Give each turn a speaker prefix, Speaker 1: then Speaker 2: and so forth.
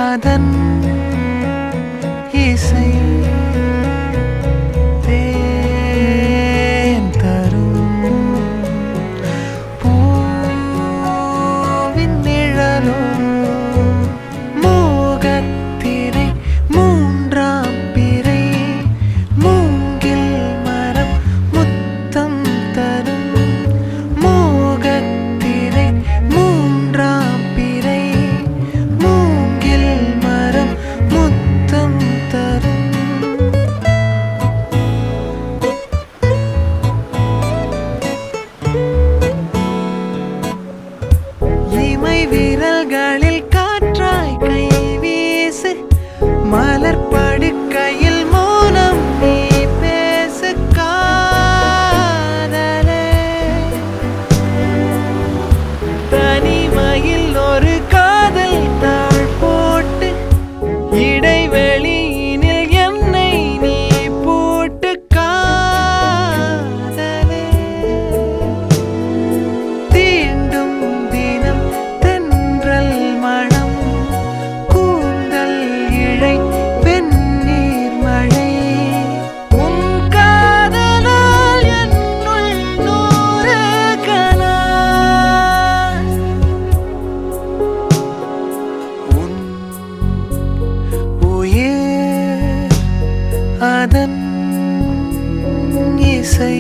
Speaker 1: அதன் இசை தேன் தரும் பூவின் நிழலோ மூகத்திரை மூன்றாம் பிறை மூங்கில் மரம் முத்தம் தரும் மூகத்திரை மூன்றாம் பிறை மூங்கில் மரம் முத்தம் தரும் இமை விரல்களில் காற்றாய் கை வீசு மலர் படுக்கையில் மௌனம் நீ பேசு காதலே தனிமையில் ஒரு காதல் தாழ் போட்டு இடைவெளியினில் என்னை நீ போட்டு காதலே தீண்டும் தினம் தென்றல் மணம் கூந்தல் இழை வெந்நீர் மழை உன் காதலால் என்னுள் நூறு கனா உன் உயிர் அதன் இசை